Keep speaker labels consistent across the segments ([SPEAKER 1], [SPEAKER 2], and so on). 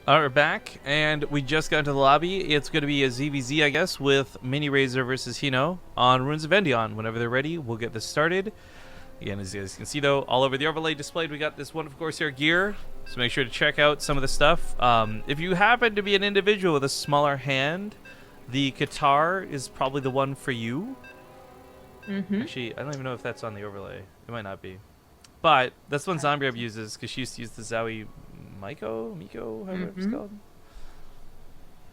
[SPEAKER 1] All right, we're back, and we just got into the lobby. It's going to be a ZvZ, I guess, with Miniraser versus hinO on Ruins of Endion. Whenever they're ready, we'll get this started. Again, as you guys can see, though, all over the overlay displayed, we got this wonderful Corsair Gear, so make sure to check out some of the stuff. If you happen to be an individual with a smaller hand, the Qatar is probably the one for you. Actually, I don't even know if that's on the overlay. It might not be. But that's one Zombie uses, because she used to use the Zowie Miko, however it's called.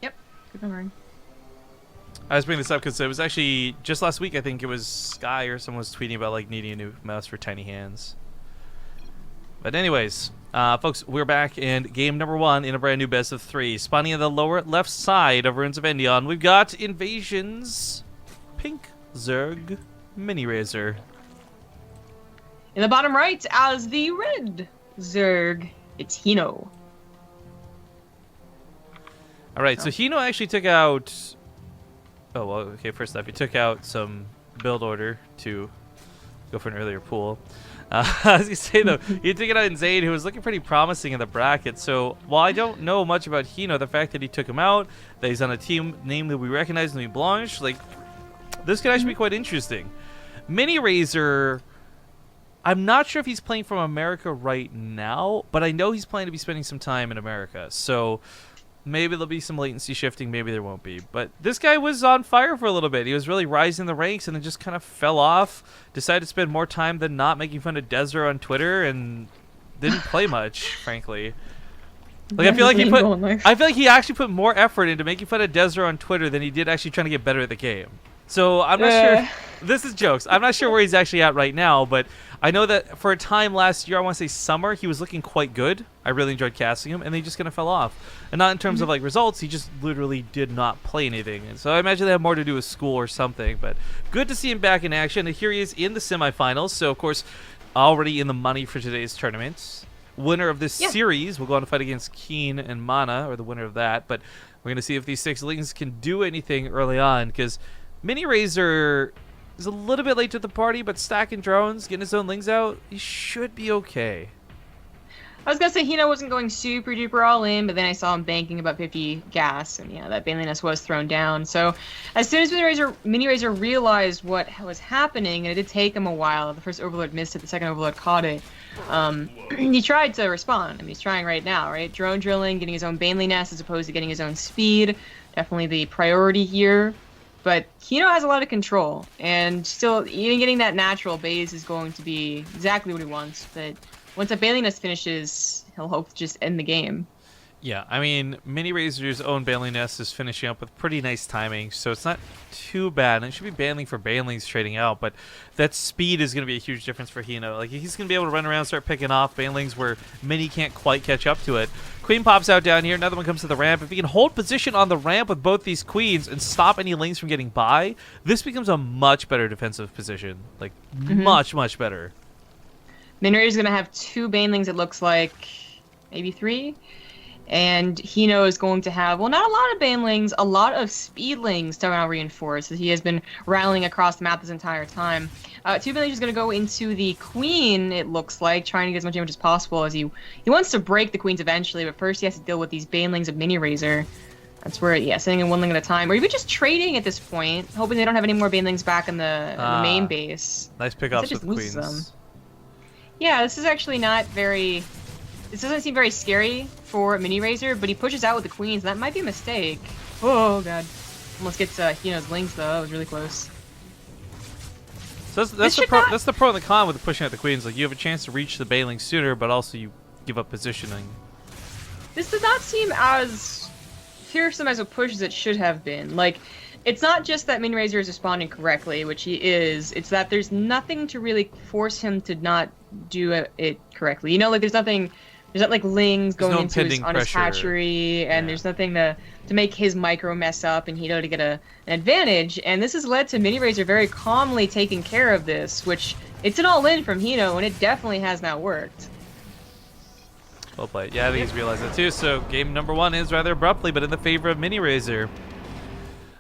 [SPEAKER 2] Yep, good memory.
[SPEAKER 1] I was bringing this up because it was actually just last week. I think it was Sky or someone was tweeting about like needing a new mouse for tiny hands. But anyways, folks, we're back in game number 1 in a brand new best of 3. Spawning on the lower left side of Ruins of Endion, we've got Invasion's Pink Zerg Miniraser.
[SPEAKER 2] In the bottom right, as the red Zerg, it's hinO.
[SPEAKER 1] All right, so hinO actually took out. Oh well, okay. First off, he took out some build order to go for an earlier pool. As you say though, he took it out in Zayd, who was looking pretty promising in the bracket. So while I don't know much about hinO, the fact that he took him out, that he's on a team name that we recognize in the Blanche, like this could actually be quite interesting. Miniraser. I'm not sure if he's playing from America right now, but I know he's planning to be spending some time in America. So maybe there'll be some latency shifting, maybe there won't be. But this guy was on fire for a little bit. He was really rising the ranks and then just kind of fell off. Decided to spend more time than not making fun of Desert on Twitter and didn't play much, frankly. Like I feel like he actually put more effort into making fun of Desert on Twitter than he did actually trying to get better at the game. So I'm not sure. This is jokes. I'm not sure where he's actually at right now, but I know that for a time last year, I want to say summer, he was looking quite good. I really enjoyed casting him, and then he just kind of fell off. And not in terms of like results, he just literally did not play anything. And so I imagine they have more to do with school or something. But good to see him back in action. And here he is in the semifinals. So of course, already in the money for today's tournament. Winner of this series will go on to fight against Keen and Mana, or the winner of that. But we're going to see if these 6 lings can do anything early on, because Miniraser is a little bit late to the party, but stacking drones, getting his own lings out, he should be okay.
[SPEAKER 2] I was gonna say hinO wasn't going super duper all in, but then I saw him banking about 50 gas, and yeah, that Baneliness was thrown down. So as soon as Miniraser realized what was happening, and it did take him a while, the first Overlord missed it, the second Overlord caught it, he tried to respond. I mean, he's trying right now, right? Drone drilling, getting his own Baneliness as opposed to getting his own speed, definitely the priority here. But hinO has a lot of control, and still, even getting that natural base is going to be exactly what he wants. But once that Baneliness finishes, he'll hope to just end the game.
[SPEAKER 1] Yeah, I mean, Miniraser's own Baneliness is finishing up with pretty nice timing, so it's not too bad. And it should be Baneling for Banelings trading out, but that speed is going to be a huge difference for hinO. Like, he's going to be able to run around and start picking off Banelings where Mini can't quite catch up to it. Queen pops out down here. Another one comes to the ramp. If he can hold position on the ramp with both these queens and stop any lanes from getting by, this becomes a much better defensive position. Like, much, much better.
[SPEAKER 2] Miniraser's going to have 2 Banelings, it looks like. Maybe 3. And hinO is going to have, well, not a lot of Banelings, a lot of Speedlings to now reinforce, as he has been rallying across the map this entire time. 2 Banelings is going to go into the Queen, it looks like, trying to get as much damage as possible, as he wants to break the Queens eventually, but first he has to deal with these Banelings of Miniraser. That's where, yeah, sending in 1 ling at a time, or even just trading at this point, hoping they don't have any more Banelings back in the main base.
[SPEAKER 1] Nice pickups with Queens.
[SPEAKER 2] Them. Yeah, this is actually not very... This doesn't seem very scary for Miniraser, but he pushes out with the queens. That might be a mistake. Oh, God. Almost gets hinO's links, though. That was really close.
[SPEAKER 1] So that's the pro and the con with pushing out the queens. Like, you have a chance to reach the Baneling sooner, but also you give up positioning.
[SPEAKER 2] This does not seem as fearsome as a push as it should have been. Like, it's not just that Miniraser is responding correctly, which he is. It's that there's nothing to really force him to not do it correctly. You know, like, there's not like lings going into his hatchery, and there's nothing to make his micro mess up and hinO to get an advantage. And this has led to Miniraser very calmly taking care of this, which it's an all-in from hinO, and it definitely has not worked.
[SPEAKER 1] Well played. Yeah, I think he's realized that too. So game number 1 is rather abruptly, but in the favor of Miniraser.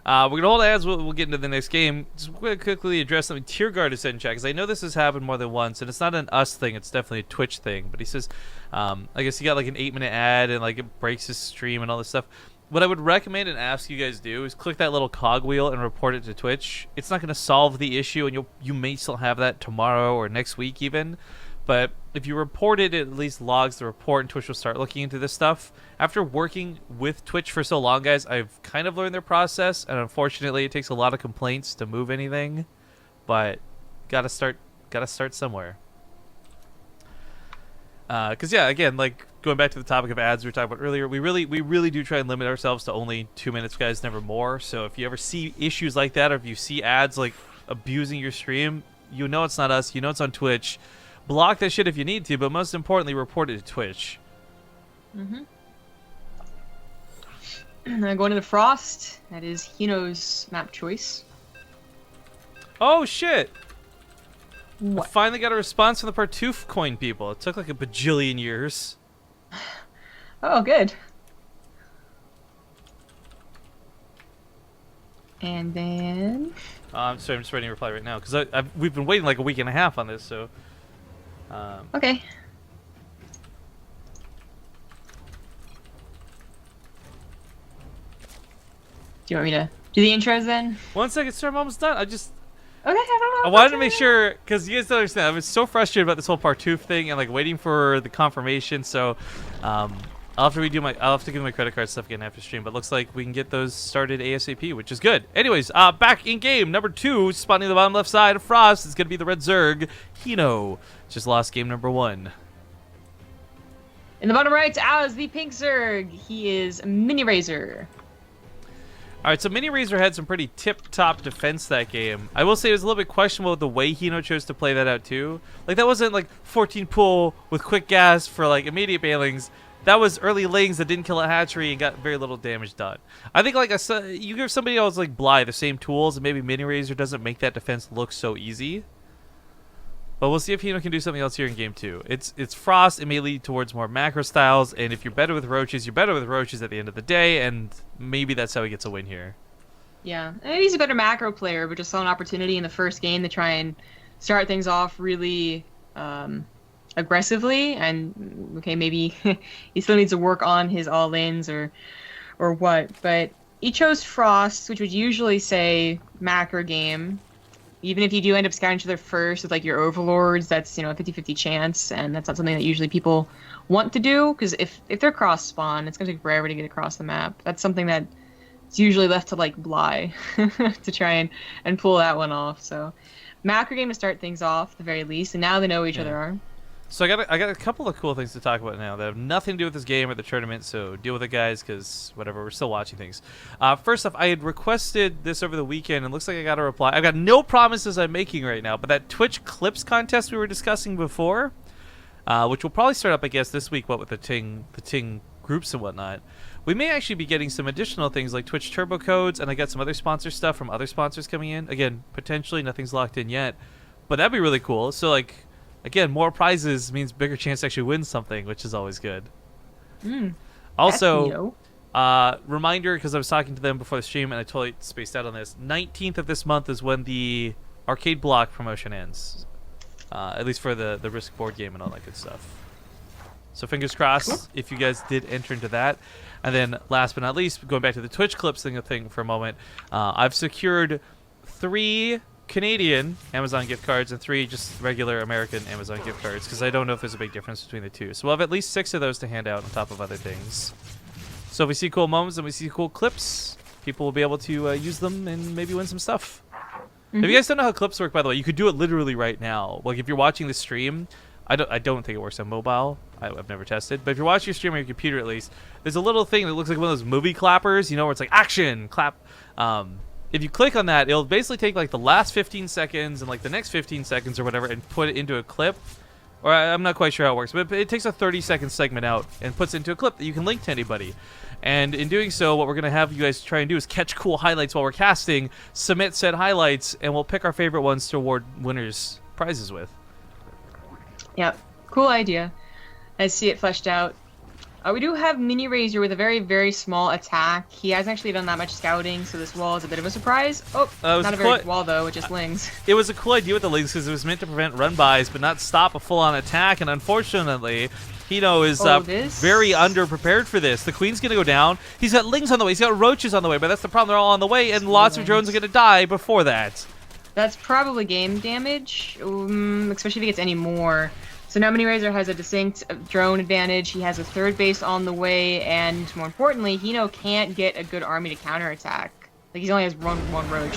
[SPEAKER 1] We're gonna hold ads. We'll get into the next game. Just quickly address something Tier Guard has said in chat, because I know this has happened more than once, and it's not an us thing. It's definitely a Twitch thing. But he says, I guess he got like an 8-minute ad, and like it breaks his stream and all this stuff. What I would recommend and ask you guys do is click that little cogwheel and report it to Twitch. It's not gonna solve the issue, and you may still have that tomorrow or next week even. But if you report it, it at least logs the report, and Twitch will start looking into this stuff. After working with Twitch for so long, guys, I've kind of learned their process, and unfortunately, it takes a lot of complaints to move anything. But gotta start somewhere. Because yeah, again, like going back to the topic of ads we were talking about earlier, we really do try and limit ourselves to only 2 minutes, guys, never more. So if you ever see issues like that, or if you see ads like abusing your stream, you know it's not us. You know it's on Twitch. Block that shit if you need to, but most importantly, report it to Twitch.
[SPEAKER 2] Mm-hmm. Going to the Frost. That is hinO's map choice.
[SPEAKER 1] Oh, shit!
[SPEAKER 2] What?
[SPEAKER 1] I finally got a response from the Partoof coin people. It took like a bajillion years.
[SPEAKER 2] Oh, good. And then...
[SPEAKER 1] I'm sorry, I'm just writing a reply right now, because we've been waiting like a week and a half on this, so...
[SPEAKER 2] Okay. Do you want me to do the intros then?
[SPEAKER 1] 1 second, sir, I'm almost done.
[SPEAKER 2] Okay, I don't know.
[SPEAKER 1] I wanted to make sure, because you guys don't understand, I was so frustrated about this whole Partoof thing and like waiting for the confirmation, so I'll have to give my credit card stuff again after stream, but looks like we can get those started ASAP, which is good. Anyways, back in game, number 2, spawning the bottom left side of Frost is going to be the red Zerg, hinO. Just lost game number 1.
[SPEAKER 2] In the bottom right, as the pink Zerg, he is Miniraser.
[SPEAKER 1] Alright, so Miniraser had some pretty tip-top defense that game. I will say it was a little bit questionable the way hinO chose to play that out too. Like, that wasn't like 14 pull with quick gas for like immediate bailings. That was early lings that didn't kill a hatchery and got very little damage done. I think like you give somebody else like Bly the same tools, and maybe Miniraser doesn't make that defense look so easy. But we'll see if hinO can do something else here in game 2. It's Frost. It may lead towards more macro styles, and if you're better with roaches, you're better with roaches at the end of the day, and maybe that's how he gets a win here.
[SPEAKER 2] Yeah, and he's a better macro player, but just saw an opportunity in the first game to try and start things off really aggressively, and okay, maybe he still needs to work on his all-ins or what, but he chose Frost, which would usually say macro game. Even if you do end up scouting each other first with like your overlords, that's, you know, a 50-50 chance, and that's not something that usually people want to do, because if they're cross spawn, it's gonna take forever to get across the map. That's something that it's usually left to like Bly to try and pull that one off. So macro game to start things off at the very least, and now they know who each other are.
[SPEAKER 1] So I got a couple of cool things to talk about now that have nothing to do with this game or the tournament, so deal with it, guys, because whatever, we're still watching things. First off, I had requested this over the weekend, and looks like I got a reply. I've got no promises I'm making right now, but that Twitch Clips contest we were discussing before, which will probably start up, I guess, this week, what with the Ting groups and whatnot, we may actually be getting some additional things like Twitch Turbo codes, and I got some other sponsor stuff from other sponsors coming in. Again, potentially, nothing's locked in yet, but that'd be really cool. So, like... Again, more prizes means bigger chance to actually win something, which is always good. Also, reminder, because I was talking to them before the stream and I totally spaced out on this, 19th of this month is when the arcade block promotion ends. At least for the Risk board game and all that good stuff. So fingers crossed if you guys did enter into that. And then last but not least, going back to the Twitch Clips thing for a moment, I've secured 3... Canadian Amazon gift cards and 3 just regular American Amazon gift cards, because I don't know if there's a big difference between the two. So we'll have at least 6 of those to hand out on top of other things. So if we see cool moments and we see cool clips, people will be able to use them and maybe win some stuff. If you guys don't know how clips work, by the way, you could do it literally right now. Like if you're watching the stream, I don't think it works on mobile. I've never tested, but if you're watching your stream on your computer at least, there's a little thing that looks like one of those movie clappers, you know, where it's like action, clap. If you click on that, it'll basically take like the last 15 seconds and like the next 15 seconds or whatever and put it into a clip. Or I'm not quite sure how it works, but it takes a 30-second segment out and puts it into a clip that you can link to anybody. And in doing so, what we're going to have you guys try and do is catch cool highlights while we're casting, submit said highlights, and we'll pick our favorite ones to award winners prizes with.
[SPEAKER 2] Yep. Cool idea. I see it fleshed out. We do have Miniraser with a very, very small attack. He hasn't actually done that much scouting, so this wall is a bit of a surprise. Oh, not a very good wall, though, it just lings.
[SPEAKER 1] It was a cool idea with the lings because it was meant to prevent run-bys, but not stop a full-on attack, and unfortunately, hinO is very underprepared for this. The queen's going to go down. He's got lings on the way. He's got roaches on the way, but that's the problem. They're all on the way, and lots of drones are going to die before that.
[SPEAKER 2] That's probably game damage, especially if he gets any more. So now Miniraser has a distinct drone advantage. He has a third base on the way, and more importantly, hinO can't get a good army to counterattack. Like, he only has one roach.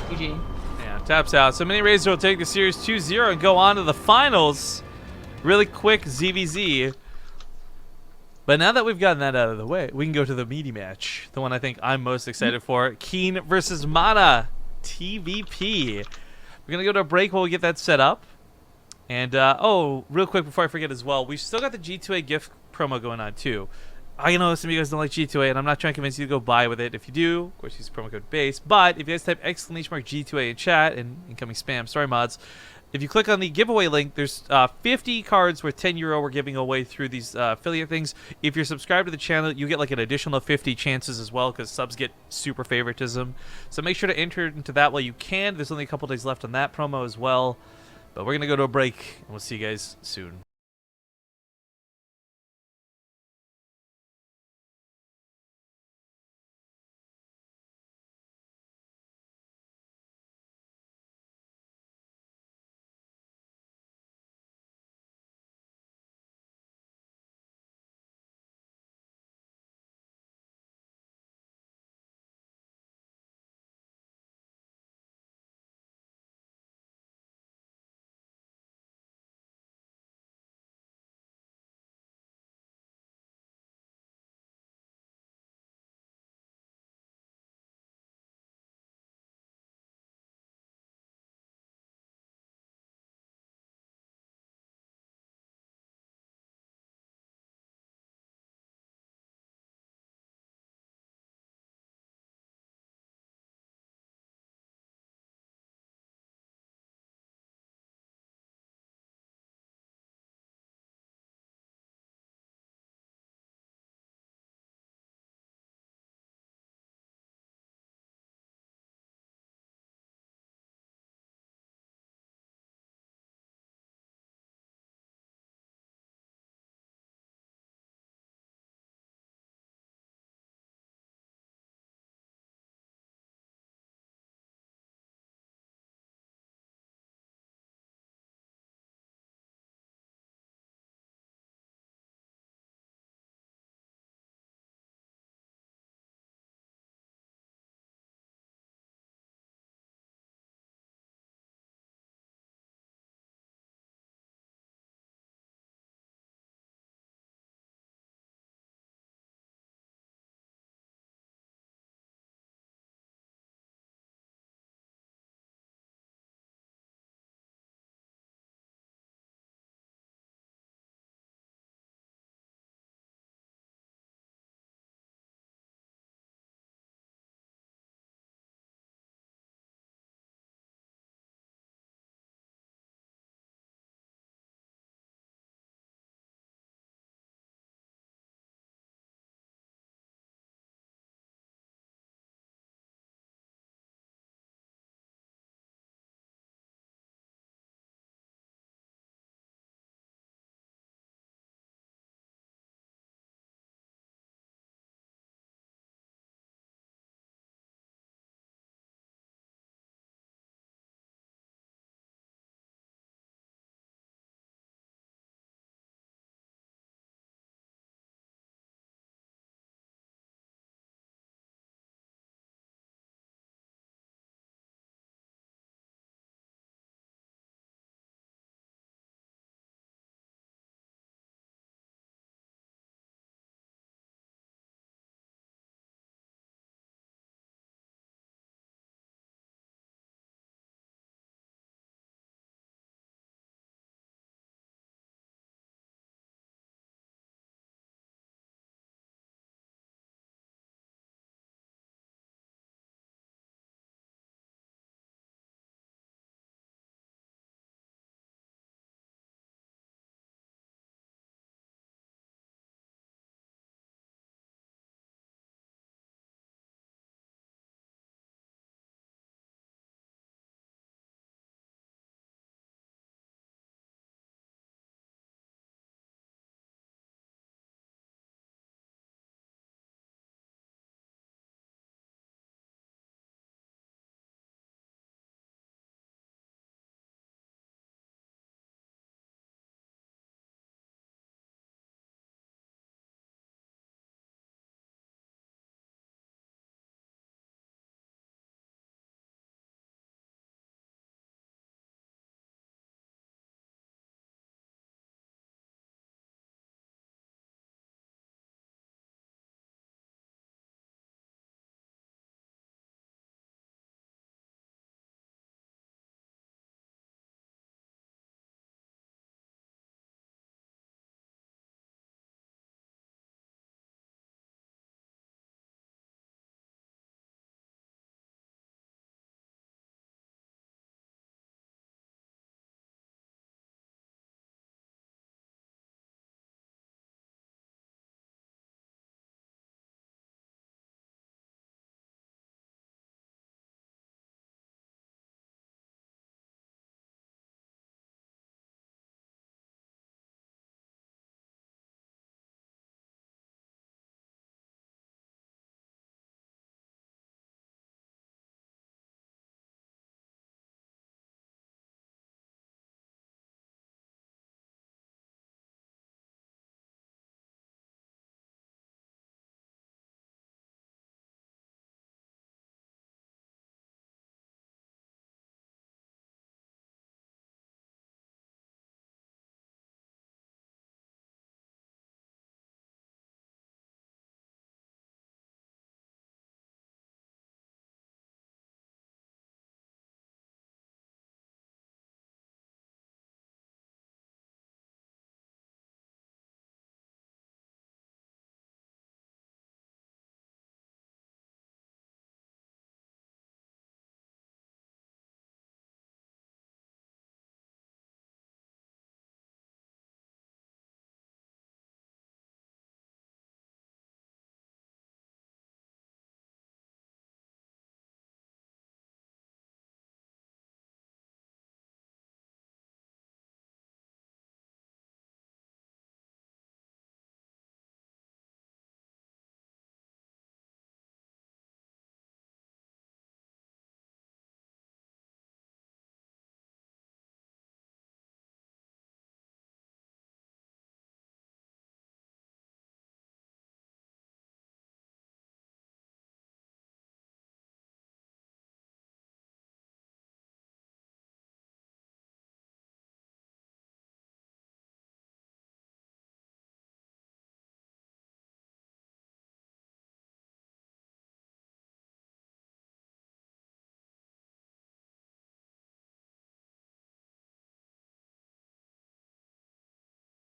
[SPEAKER 2] GG.
[SPEAKER 1] Yeah, taps out. So Miniraser will take the series 2-0 and go on to the finals. Really quick ZvZ. But now that we've gotten that out of the way, we can go to the meaty match. The one I think I'm most excited for. Keen versus Mana. TVP. We're going to go to a break while we get that set up. And, oh, real quick before I forget as well, we've still got the G2A gift promo going on, too. I know some of you guys don't like G2A, and I'm not trying to convince you to go buy with it. If you do, of course, use promo code BASE. But if you guys type !G2A in chat, and incoming spam, sorry, mods, if you click on the giveaway link, there's 50 cards worth €10 we're giving away through these affiliate things. If you're subscribed to the channel, you get like an additional 50 chances as well, because subs get super favoritism. So make sure to enter into that while you can. There's only a couple days left on that promo as well. But we're going to go to a break, and we'll see you guys soon.